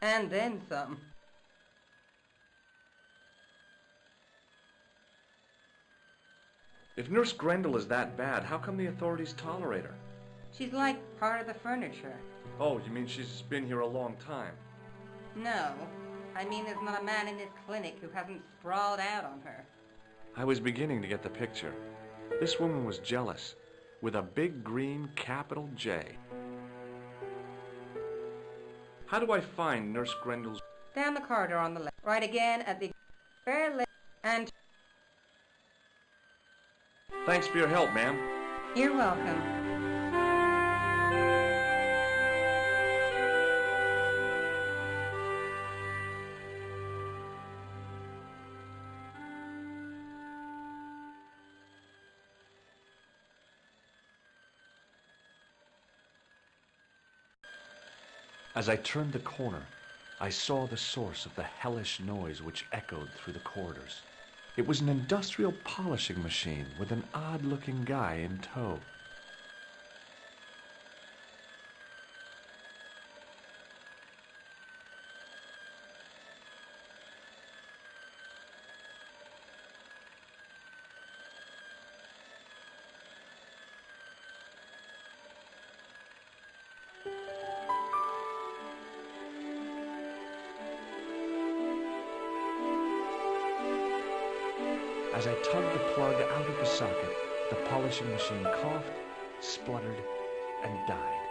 And then some. If Nurse Grendel is that bad, how come the authorities tolerate her? She's like part of the furniture. Oh, you mean she's been here a long time? No, I mean there's not a man in this clinic who hasn't sprawled out on her. I was beginning to get the picture. This woman was jealous, with a big green capital J. How do I find Nurse Grendel's... Down the corridor on the left. Right again at the very left. And... Thanks for your help, ma'am. You're welcome. As I turned the corner, I saw the source of the hellish noise which echoed through the corridors. It was an industrial polishing machine with an odd-looking guy in tow. As I tugged the plug out of the socket, the polishing machine coughed, spluttered, and died.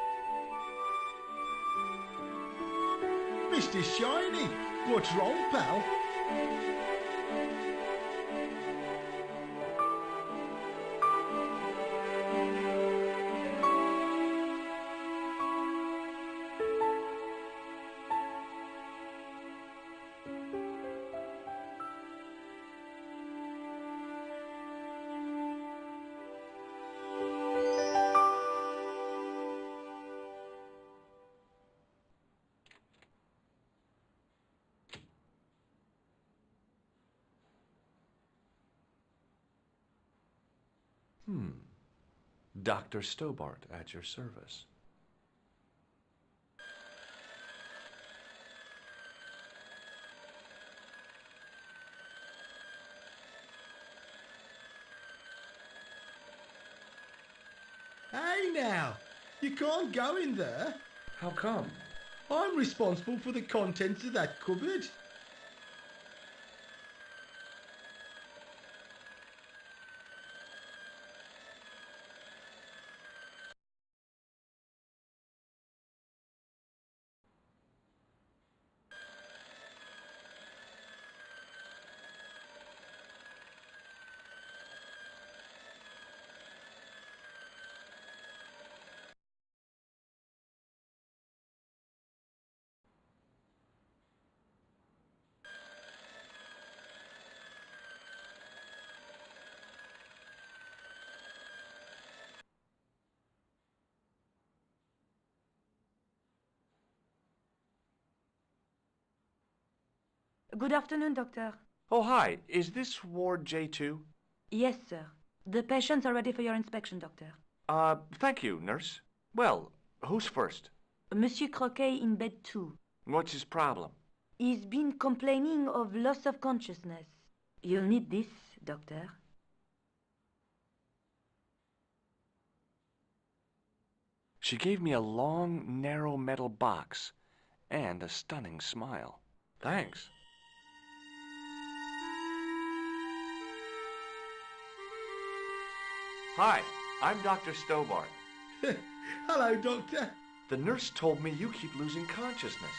Mr. Shiny, what's wrong, pal? Dr. Stobart at your service. Hey now, you can't go in there. How come? I'm responsible for the contents of that cupboard. Good afternoon, doctor. Oh, hi. Is this Ward J2? Yes, sir. The patients are ready for your inspection, doctor. Thank you, nurse. Well, who's first? Monsieur Croquet in bed 2. What's his problem? He's been complaining of loss of consciousness. You'll need this, doctor. She gave me a long, narrow metal box and a stunning smile. Thanks. Hi, I'm Dr. Stobart. Hello, Doctor. The nurse told me you keep losing consciousness.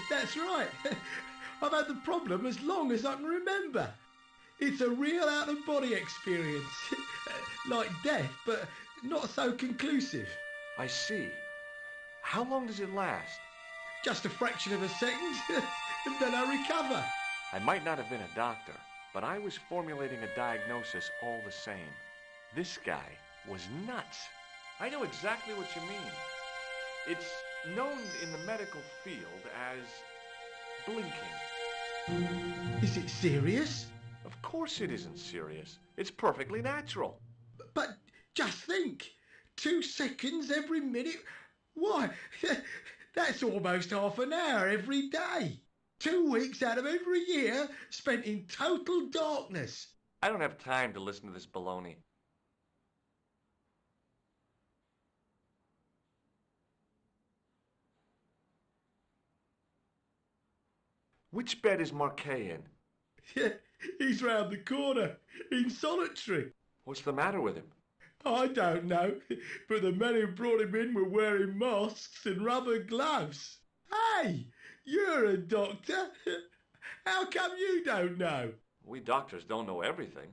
That's right. I've had the problem as long as I can remember. It's a real out-of-body experience. Like death, but not so conclusive. I see. How long does it last? Just a fraction of a second, and then I recover. I might not have been a doctor, but I was formulating a diagnosis all the same. This guy was nuts. I know exactly what you mean. It's known in the medical field as blinking. Is it serious? Of course it isn't serious. It's perfectly natural. But just think, 2 seconds every minute. Why, That's almost half an hour every day. 2 weeks out of every year spent in total darkness. I don't have time to listen to this baloney. Which bed is Marquet in? Yeah, he's round the corner, in solitary. What's the matter with him? I don't know, but the men who brought him in were wearing masks and rubber gloves. Hey, you're a doctor. How come you don't know? We doctors don't know everything.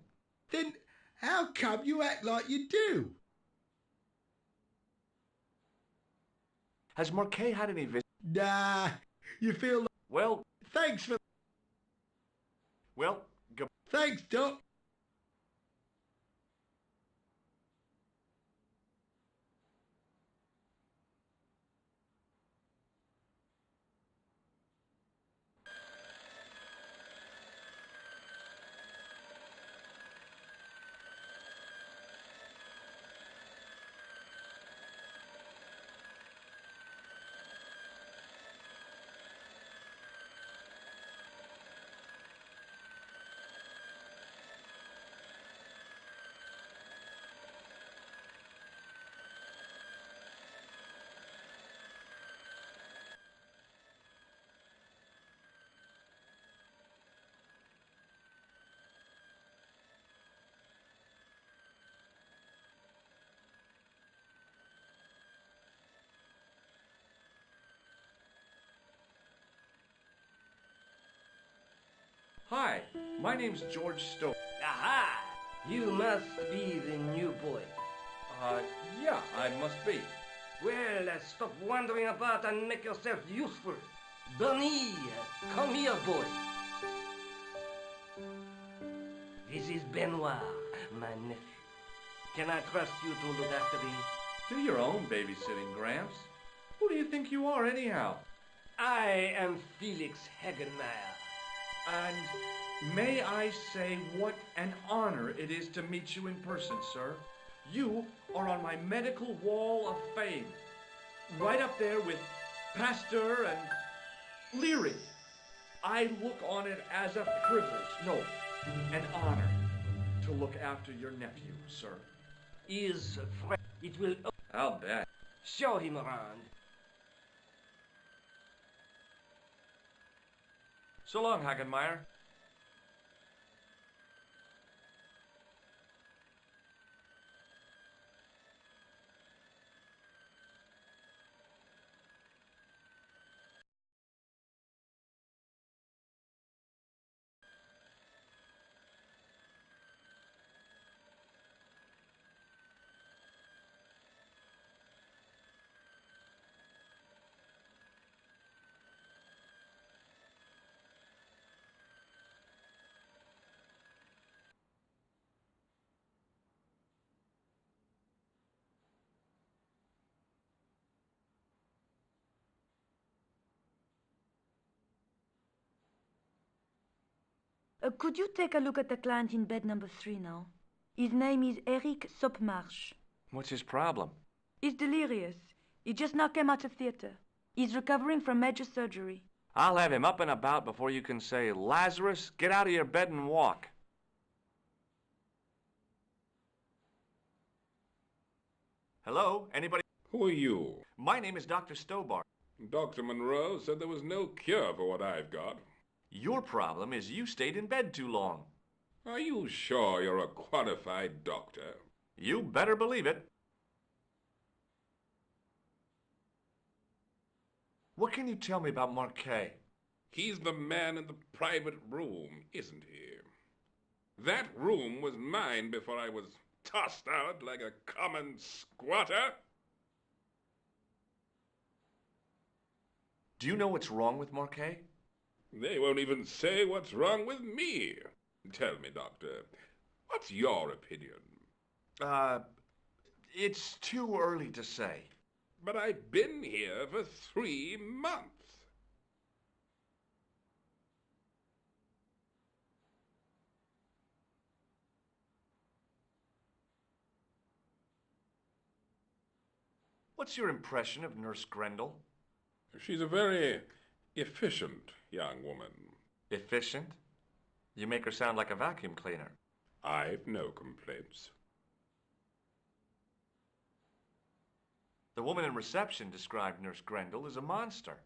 Then how come you act like you do? Has Marquet had any visitors? Nah, you feel like... Well, Thanks, Doc. hi, my name's George Stowe. Aha! You must be the new boy. Yeah, I must be. Well, stop wandering about and make yourself useful. Bunny, come here, boy. This is Benoit, my nephew. Can I trust you to look after him? Do your own babysitting, Gramps. Who do you think you are, anyhow? I am Felix Hagenmeyer. And may I say what an honor it is to meet you in person, sir. You are on my medical wall of fame. Right up there with Pasteur and Leary. I look on it as a privilege, no, an honor, to look after your nephew, sir. Is Fred. It will I'll bet. show him around. So long, Hagenmeyer. Could you take a look at the client in bed number 3 now? His name is Eric Sopmarsh. What's his problem? He's delirious. He just now came out of theater. He's recovering from major surgery. I'll have him up and about before you can say, Lazarus, get out of your bed and walk. Hello? Anybody? Who are you? My name is Dr. Stobar. Dr. Monroe said there was no cure for what I've got. Your problem is you stayed in bed too long. Are you sure you're a qualified doctor? You better believe it. What can you tell me about Marquet? He's the man in the private room, isn't he? That room was mine before I was tossed out like a common squatter. Do you know what's wrong with Marquet? They won't even say what's wrong with me. Tell me, Doctor, what's your opinion? It's too early to say. But I've been here for 3 months. What's your impression of Nurse Grendel? She's a very efficient young woman. Efficient? You make her sound like a vacuum cleaner. I've no complaints. The woman in reception described Nurse Grendel as a monster.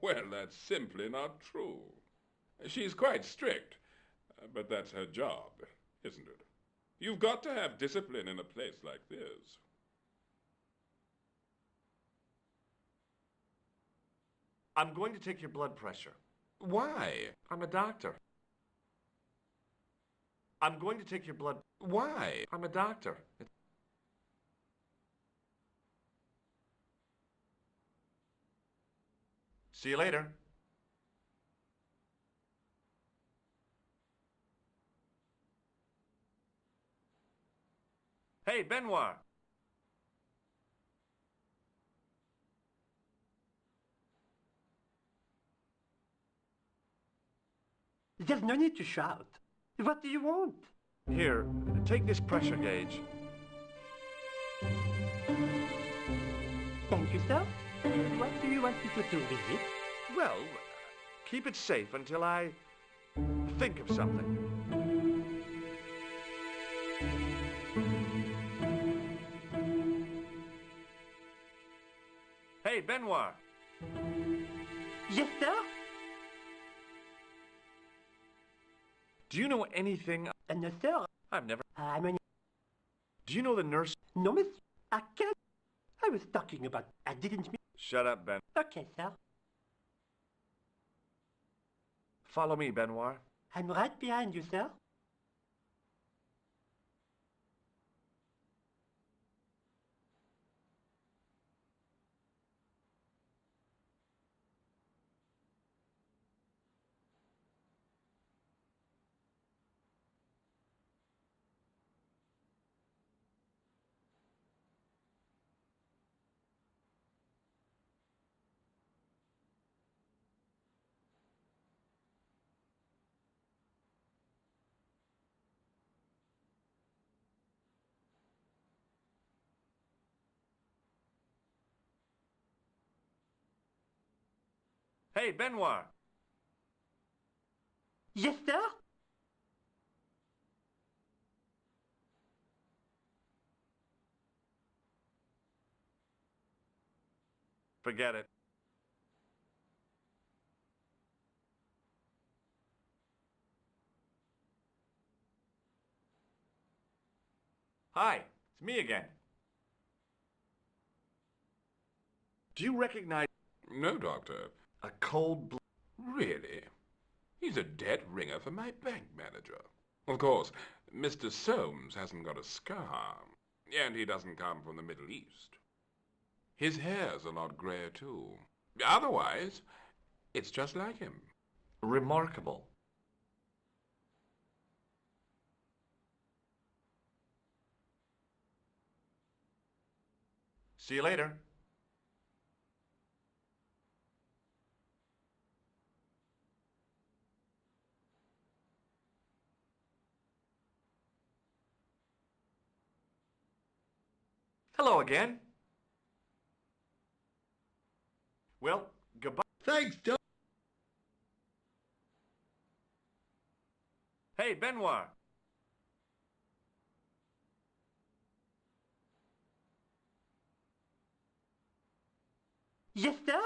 Well, that's simply not true. She's quite strict, but that's her job, isn't it? You've got to have discipline in a place like this. I'm going to take your blood pressure. Why? I'm a doctor. I'm going to take your blood. Why? I'm a doctor. See you later. Hey, Benoit. There's no need to shout. What do you want? Here, take this pressure gauge. Thank you, sir. What do you want me to do with it? Well, keep it safe until I think of something. Hey, Benoit. Yes, sir? Do you know anything? No, sir. I've never... I'm an... Do you know the nurse? No, miss. I can't. I was talking about... I didn't mean... Shut up, Ben. Okay, sir. Follow me, Benoit. I'm right behind you, sir. Hey, Benoit. Yes, sir? Forget it. Hi, it's me again. Do you recognize No, Doctor. a cold blood? Really? He's a dead ringer for my bank manager. Of course, Mr. Soames hasn't got a scar, and he doesn't come from the Middle East. His hair's a lot grayer, too. Otherwise, it's just like him. Remarkable. See you later. Hello again. Well, goodbye. Thanks, Doc. Hey, Benoit. Yes, sir?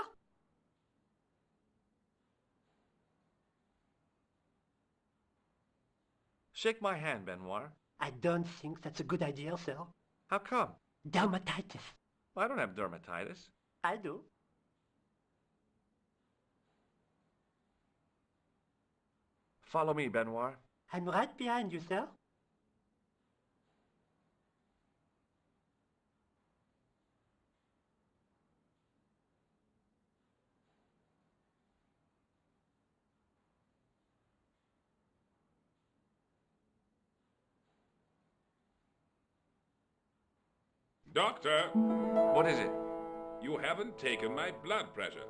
Shake my hand, Benoit. I don't think that's a good idea, sir. How come? Dermatitis. I don't have dermatitis. I do. Follow me, Benoit. I'm right behind you, sir. Doctor, What is it? you haven't taken my blood pressure.